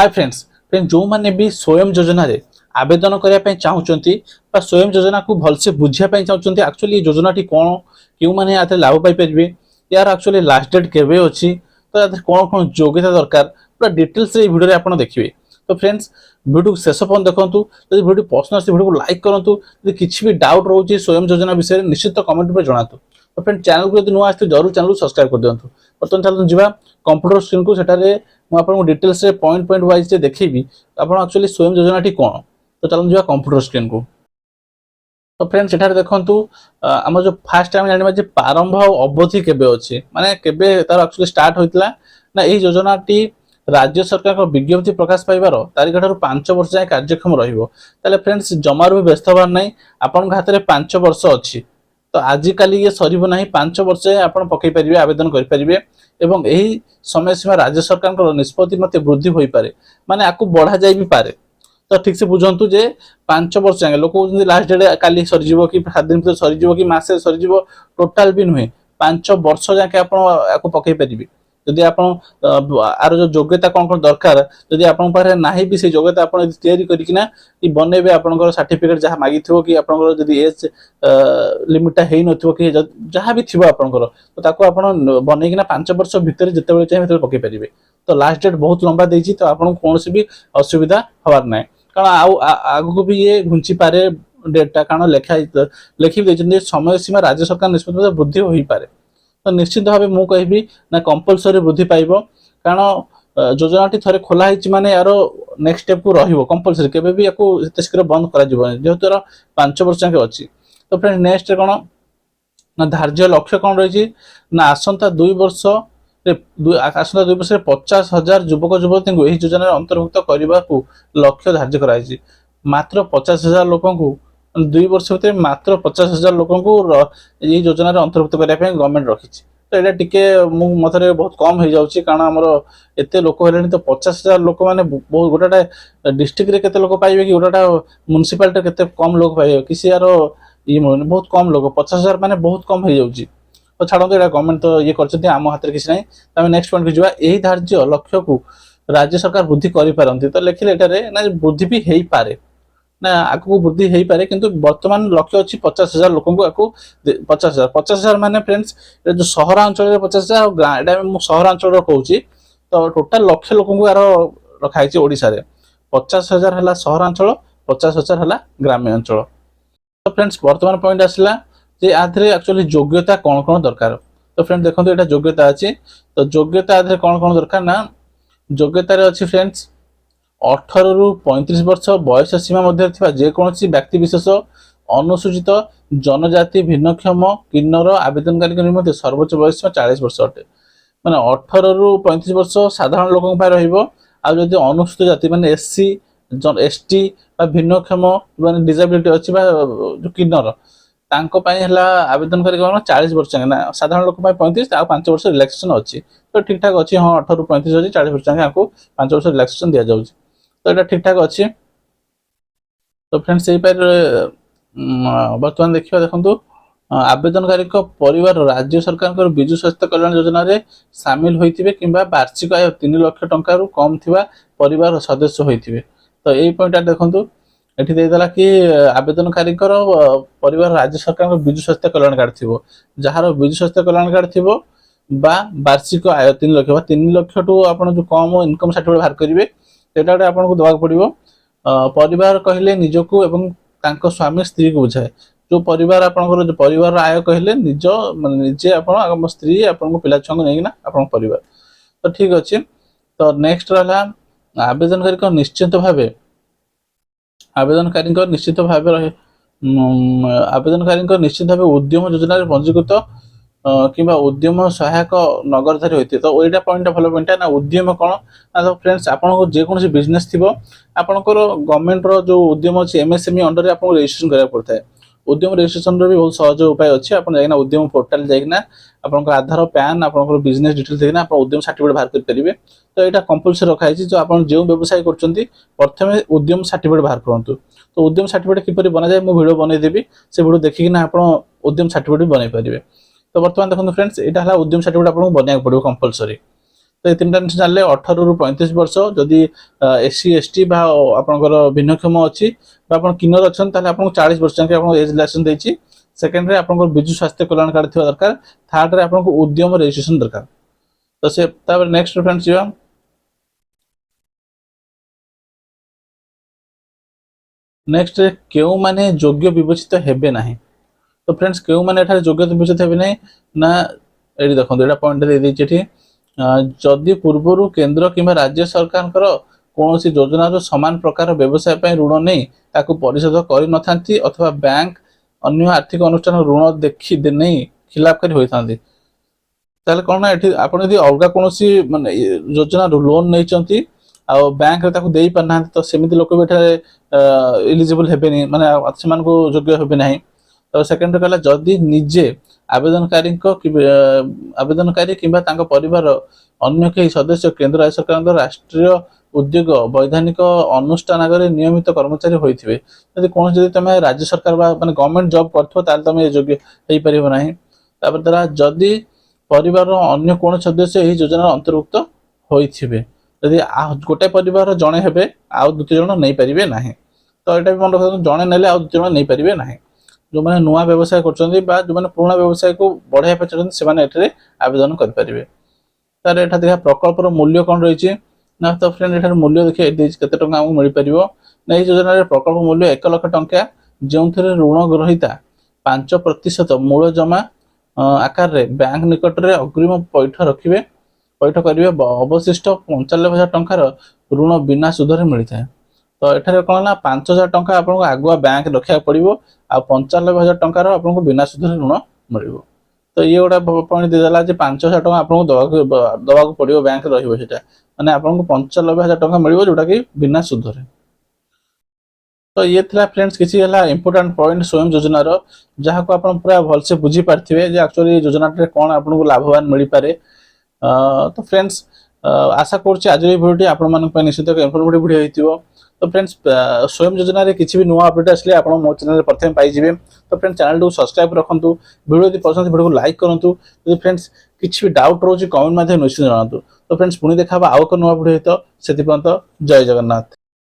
Hi friends friends जो मैंने भी स्वयं योजना रे आवेदन करने चाहूँगी स्वयं योजना को भलसे बुझापी चाहूँगी एक्चुअली ये योजना टी कौन क्यों मैंने यहाँ लाभ पाइपर यार एक्चुअली लास्ट डेट केवे अच्छी तो यहाँ कौन कौन योग्यता दरकार पूरा डिटेल्स भिडियो आप देखिए। तो फ्रेंड्स वीडियो शेष पर्यटन देखूँ जब वीडियो पसंद आसे वीडियो को लाइक करूँ यदि किसी भी डाउट रोचे स्वयं योजना विषय निश्चित कमेंट पर जनातु। तो फ्रेंड चैनल को यदि नुआ आते जरूर चैनल को सब्सक्राइब कर दिखाँ। बर्तमान चलते जावा कंप्यूटर स्क्रीन को सेटारे मुझे डिटेल्स पॉइंट पॉइंट वाइज देखी आप एक्चुअली स्वयं योजना टी कौन। तो चलते जावा कंप्यूटर स्क्रीन को। तो फ्रेंड्स सेठारे देखंतु आम जो फास्ट टाइम जानिबा जे प्रारंभ अवधि केबे अछि माने केबे तार एक्चुअली स्टार्ट होइतला ना एही योजना टी राज्य सरकार को विज्ञप्ति प्रकाश पाइबार तारीख ठारू 5 वर्ष जाए कार्यक्षम रहिबो। ताले फ्रेंड्स जमार भी व्यस्त होबार नै आपन हाथ में 5 वर्ष अछि तो आजिकाली ये सरीब ना 5 वर्ष आपन पकई परिबे आवेदन करि परिबे एवं एही समय सीमा राज्य सरकार को निष्पत्ति मते वृद्धि होई पारे माने आकु बढ़ा जाई भी पारे। तो ठीक से बुझंतु जे 5 वर्ष जाए लोक लास्ट डेट काली सरीजिवो कि 7 दिन भीतर सरीजिवो कि मासे सरीजिवो टोटाल भी नुहे 5 वर्ष जाके आपन आकु पकई परिबे। जदि आपन आरो जो योग्यता कौन कौन दरकार जदि आपन पारे नाही भी से योग्यता आपन यदि तयारी करिकिना कि बनेबे आपनकर सर्टिफिकेट जहा मागिथिबो कि आपनकर जदि एज लिमिट हेइ नथिबो कि जहा भी थिबो आपनकर तो ताको आपन बनेकिना 5 वर्ष भीतर जतेबेले चाहे भीतर पकई परिबे। तो लास्ट डेट बहुत लंबा देछि तो आपन कोनोसी भी असुविधा हवार नै कारण आगु भी ये घुंची पारे डेटा कारण लिखि देछन समय सीमा राज्य सरकार निष्पत्ति वृद्धि होई पारे। तो निश्चित भाव मुझे कहबी ना कंपलसरी वृद्धि पाइब कारण योजना टी थे खोला माने यार नेक्स्ट स्टेप को रहिबो कंपलसरी केबे भी याको एते शीघ्र बंद करा जिवो जेहेतु यार 5 वर्ष जाके अछि। तो फ्रेंड नेक्स्ट कोन ना धार्य लक्ष्य कोन रही ना आसंता 2 वर्ष आसंता 2 वर्ष 50,000 युवक युवती को एही योजना अंतर्भुक्त करने को लक्ष्य धार्य कराई मात्र 50,000 लोक को 2 वर्ष भीतर मात्र 50,000 लोक ये योजना अंतर्भुक्त करने गवर्नमेंट रखी। तो यहाँ टिके मत बहुत कम हो जाऊँगी कारण आमर एत लोक है तो 50,000 लोक मैंने बहुत गोटा डिस्ट्रिक्ट रे केते लोक पाइबे कि गोटा म्युनिसिपालिटी केते कम लोक पाइबे कि यार ये बहुत कम लोक 50,000 माने बहुत कम हो जाऊँगी। तो छाड़ो यहाँ गवर्नमेंट तो ये कर आम हाथ में किसी ना नेक्स्ट पॉइंट को जावा यही धार्य लक्ष्य को राज्य सरकार वृद्धि करें तो लिखिले ना वृद्धि भी हो पारे ना आगू वृद्धि हो पारे किंतु वर्तमान लक्ष्य अच्छी 50,000 लोक 50,000 माने फ्रेंड्स जो सहरांचल 50,000 एटा सहरांचल कहूँ तो टोटाल लक्ष्य लोक यार रखाई ओडिशा रे 50,000 है सहरांचल 50,000 है ग्राम्य अंचल। तो फ्रेंड्स वर्तमान पॉइंट आसला जे आधे एक्चुअली योग्यता कौन कौन दरकार। तो फ्रेंड्स देखो यहाँ योग्यता अच्छी तो योग्यता आधे कौन कौन दरकार ना योग्यता अच्छी फ्रेंड्स 18 रु 35 वर्ष बयस सीमा मध्य जेकोसी व्यक्ति विशेष अनुसूचित जनजाति भिन्नक्षम किन्नर आवेदनकारी निम्ते सर्वोच्च बयस 40 वर्ष अटे माने 18 रु 35 वर्ष साधारण लोक आदि अनुसूचित जाति माने एससी एसटी भिन्नक्षम माने डिसेबिलिटी अच्छी जो किन्नर आवेदनकारी 40 वर्ष ना साधारण लोक 35 आ 5 वर्ष रिलैक्सेशन अच्छी। तो ठीक ठाक अच्छी हाँ 18 रु 35 अच्छी 40 वर्ष आपको 5 वर्ष रिलैक्सेशन दि जाऊँगी। तो ये ठीक ठाक अच्छी। तो फ्रेंड्स यही बर्तमान देखिए देखो आवेदनकारी परिवार राज्य सरकार विजु स्वास्थ्य कल्याण योजना रे सामिल होइथिबे किंबा वार्षिक आय 3 लाख टंका रु कम थिबा परिवार सदस्य होइथिबे। तो यही पॉइंट देखो एठी देला कि आवेदनकारी परिवार राज्य सरकार विजु स्वास्थ्य कल्याण कार्ड थिबो जहार विजु स्वास्थ्य कल्याण कार्ड थिबो बा वार्षिक आय 3 लाख 3 लाख टू आपण जो कम इनकम सर्टिफिकेट बाहर करिवे सेटा आपको दवाक पड़ो। परिवार कहले निजको एवं तांको स्वामी स्त्री को बुझाए जो परिवार आपनकर जो परिवार आय कहले निज निजे आप स्त्री आपन पिला छुआ नहीं आप परिवार। तो ठीक अच्छे। तो नेक्स्ट रहा आवेदनकारी निश्चित भाव उद्यम योजना पंजीकृत किंबा उद्यम सहायक नगरधारी होती। तो यहाँ पॉइंट भल पॉइंट ना उद्यम कौन ना तो फ्रेंड्स आपको जेकोसी बिजनेस थी आपंकर गवर्नमेंट जो उद्यम अच्छी एमएसएमई अंडर में आपको रजिस्ट्रेशन करा पड़ता है। उद्यम रजिस्ट्रेशन भी बहुत सहज उपाय अच्छे आप उद्यम पोर्टाल जाइना आपंकर आधार पैन आपंकर बिजनेस डिटेल्स देखना आप उद्यम सर्टिफिकेट बाहर करेंगे। तो यहाँ कंपलसरी रखाई जो आप जो व्यवसाय करते उद्यम सर्टिफिकेट बाहर करूँ। तो उद्यम सर्टिफिकेट किपर बना जाए मुझे वीडियो बनईदेवी से वीडियो देखिना आप उद्यम सर्टिफिकेट भी बनई पारे। तो बर्तमान देखो फ्रेंड्स यहाँ उद्यम सर्टिफिकेट आपको बनवाक पड़ो कंपलसरी। तो ये तीन जानले 18 रु 35 वर्ष जदि एससी एसटी बा आपनकर भिन्नक्षम अच्छी आप किन्नर अच्छा आपको 40 वर्ष जाके एज लाइसेंस देती। सेकेंड रे आपको विजु स्वास्थ्य कल्याण कार्ड थी दरकार। थर्ड रे आपको उद्यम रजिस्ट्रेशन दरकार। तो से नेक्स्ट फ्रेंड्स जीवा नेक्स्ट क्यों माने योग्य विवेचित हेबे नाही। तो फ्रेंड्स क्यों माने एठारे योग्य विवेचित हेबे नाही ना एडी देखो एटा पॉइंट दे दैछि एठी जदि पूर्वरु केंद्र किंबा राज्य सरकार कौन सी योजना समान प्रकार व्यवसाय पर ऋण नहीं ताकू परिशोध कर नथांती अथवा बैंक अन्य आर्थिक अनुष्ठान ऋण देखी नहीं खिलाफकारी होता ताले कौन ना एठी आपण यदि अलगा कोनोसी माने योजना लोन नहीं आ बैंक रे ताकू देई पाना तो सेमिति लोक भी एठारे एलिजिबल हेबेनी माने सेमान को योग्य हेबे नहीं। तो सेकेंड कहला जदि निजे आवेदनकारी आवेदनकारी किंबा तांको परिवार अन्य कई सदस्य केंद्र राज्य सरकार राष्ट्रीय उद्योग वैधानिक अनुष्ठान आगे नियमित कर्मचारी होइथिबे यदि कौन जदि तमे राज्य सरकार माने गवर्नमेंट जॉब करथो ताल तमे योग्य हेई परिबो नाही। तापर द्वारा जदि परिवार अन्य कौन सदस्य एही योजना अंतर्भुक्त होइथिबे यदि गोटे परिवार जणे हेबे आउ दुती जण नै परिबे नाही। तो एटा भी मन रखो जणे नेले आउ दुती जण नै परिबे नाही। जो माने नुआ व्यवसाय करछन्ती बा जो माने पुराना व्यवसाय को बढ़ाया पे चाहछन्ती से माने एठरे आवेदन कर परिबे। तार एठा देखा प्रकल्पर मूल्य कोन रहिछि ना। तो फ्रेंड एठार मूल्य देखिए केते टंका हमकु मिल परिबो ना। एही योजना रे प्रकल्प मूल्य 1 लाख टंका जेउथरे ऋण ग्रहीता 5% मूल जमा आकार रे बैंक निकट रे अग्रिम पैठ रखिबे पैठ करिवे अवशिष्ट 95,000 टंकार ऋण बिना सुधरे मिलता है। तो एठारे कौन ना 5,000 टंका आपको आगुआ बैंक रखा पड़ो आ 95,000 टंकार आपको बिना सुधरे ऋण मिल। तो ये गोटे पॉइंट देदेला 5,000 टंका आपको दवा पड़ो बैंक रहा माने आपको 95,000 टंका मिल जोटा कि बिना सुधरे। तो ये थिला फ्रेंड्स किसी इंपोर्टेंट पॉइंट स्वयं योजना जहाँ को आप पूरा भलसे बुझी पारे एक्चुअली योजना कौन आपको लाभवान मिल पारे। तो फ्रेंड्स आशा करुँच आज भिडियो आप निश्चित इनफॉर्मेटिव भिडियो हो। तो फ्रेंड्स स्वयं योजना रे किसी भी नुआ अपडेट आसले आप मो चैनल प्रथम पाइबे। तो फ्रेंड्स चैनल को सब्सक्राइब रखुँ वीडियो यदि पसंद वीडियो को लाइक करूँ। तो फ्रेंड्स किसी भी डाउट रोचे कमेंट माध्यम निश्चित जनातु। तो फ्रेंड्स पुणी देखा आउ एक नुआ भिडियो तो से जय जगन्नाथ।